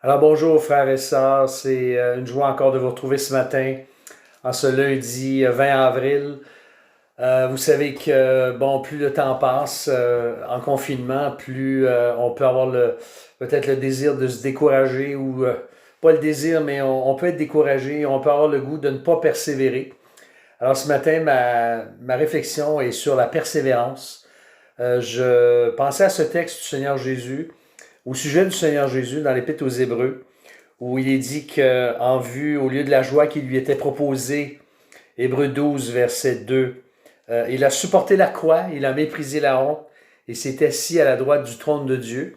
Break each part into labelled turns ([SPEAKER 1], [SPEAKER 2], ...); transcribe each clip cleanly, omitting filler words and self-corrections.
[SPEAKER 1] Alors bonjour frères et sœurs, c'est une joie encore de vous retrouver ce matin, en ce lundi 20 avril. Vous savez que bon, plus le temps passe en confinement, plus on peut avoir peut-être le désir de se décourager ou pas le désir, mais on peut être découragé, on peut avoir le goût de ne pas persévérer. Alors ce matin, ma réflexion est sur la persévérance. Je pensais à ce texte du Seigneur Jésus, au sujet du Seigneur Jésus dans l'Épître aux Hébreux, où il est dit qu'en vue, au lieu de la joie qui lui était proposée, Hébreux 12, verset 2, il a supporté la croix, il a méprisé la honte et s'est assis à la droite du trône de Dieu.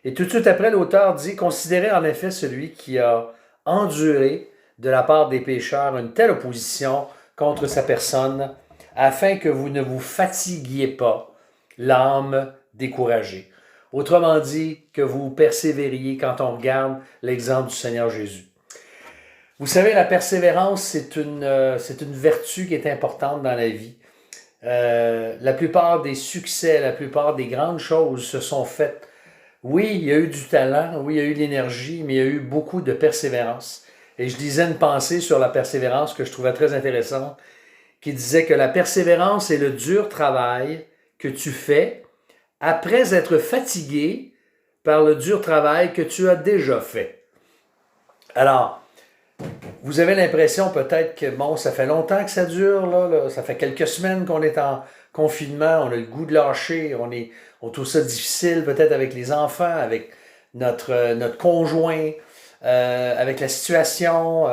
[SPEAKER 1] Et tout de suite après, l'auteur dit, considérez en effet celui qui a enduré de la part des pécheurs une telle opposition contre sa personne, afin que vous ne vous fatiguiez pas, l'âme découragée. Autrement dit, que vous persévériez quand on regarde l'exemple du Seigneur Jésus. Vous savez, la persévérance, c'est une vertu qui est importante dans la vie. La plupart des succès, la plupart des grandes choses se sont faites. Oui, il y a eu du talent, oui, il y a eu de l'énergie, mais il y a eu beaucoup de persévérance. Et je lisais une pensée sur la persévérance que je trouvais très intéressante, qui disait que la persévérance est le dur travail que tu fais après être fatigué par le dur travail que tu as déjà fait. Alors, vous avez l'impression peut-être que, bon, ça fait longtemps que ça dure, là, ça fait quelques semaines qu'on est en confinement, on a le goût de lâcher, on trouve ça difficile peut-être avec les enfants, avec notre conjoint, avec la situation,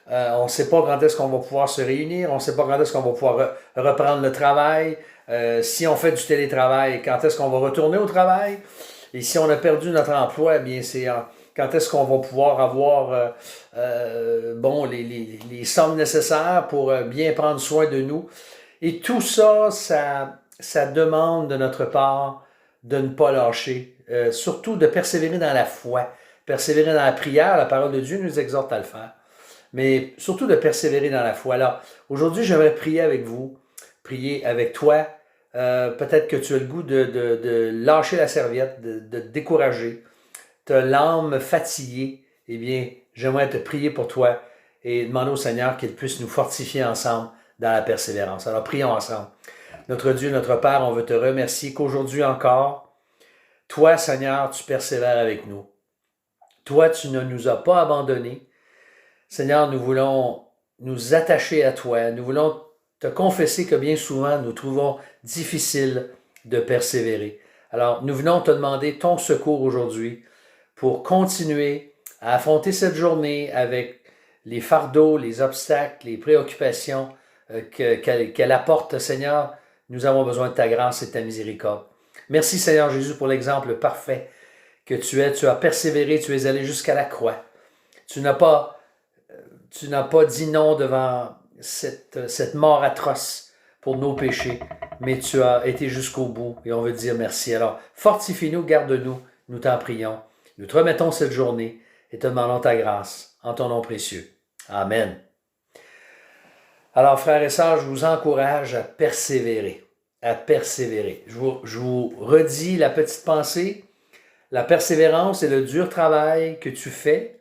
[SPEAKER 1] on ne sait pas quand est-ce qu'on va pouvoir se réunir, on ne sait pas quand est-ce qu'on va pouvoir reprendre le travail, si on fait du télétravail, quand est-ce qu'on va retourner au travail, et si on a perdu notre emploi, eh bien c'est quand est-ce qu'on va pouvoir avoir bon, les sommes nécessaires pour bien prendre soin de nous. Et tout ça, ça demande de notre part de ne pas lâcher, surtout de persévérer dans la foi, persévérer dans la prière. La parole de Dieu nous exhorte à le faire, mais surtout de persévérer dans la foi. Alors, aujourd'hui, j'aimerais prier avec vous, prier avec toi. Peut-être que tu as le goût de lâcher la serviette, de te décourager, tu as l'âme fatiguée. Eh bien, j'aimerais te prier pour toi et demander au Seigneur qu'il puisse nous fortifier ensemble dans la persévérance. Alors, prions ensemble. Notre Dieu, notre Père, on veut te remercier qu'aujourd'hui encore, toi, Seigneur, tu persévères avec nous. Toi, tu ne nous as pas abandonnés. Seigneur, nous voulons nous attacher à toi. Nous voulons te confesser que bien souvent, nous trouvons difficile de persévérer. Alors, nous venons te demander ton secours aujourd'hui pour continuer à affronter cette journée avec les fardeaux, les obstacles, les préoccupations qu'elle apporte, Seigneur. Nous avons besoin de ta grâce et de ta miséricorde. Merci, Seigneur Jésus, pour l'exemple parfait que tu es. Tu as persévéré, tu es allé jusqu'à la croix. Tu n'as pas dit non devant cette mort atroce pour nos péchés, mais tu as été jusqu'au bout et on veut te dire merci. Alors, fortifie-nous, garde-nous, nous t'en prions. Nous te remettons cette journée et te demandons ta grâce en ton nom précieux. Amen. Alors, frères et sœurs, je vous encourage à persévérer, à persévérer. Je vous redis la petite pensée. La persévérance est le dur travail que tu fais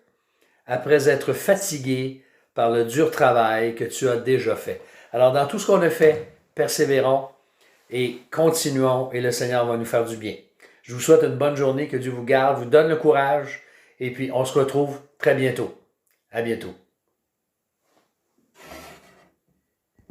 [SPEAKER 1] après être fatigué par le dur travail que tu as déjà fait. Alors, dans tout ce qu'on a fait, persévérons et continuons et le Seigneur va nous faire du bien. Je vous souhaite une bonne journée, que Dieu vous garde, vous donne le courage et puis on se retrouve très bientôt. À bientôt.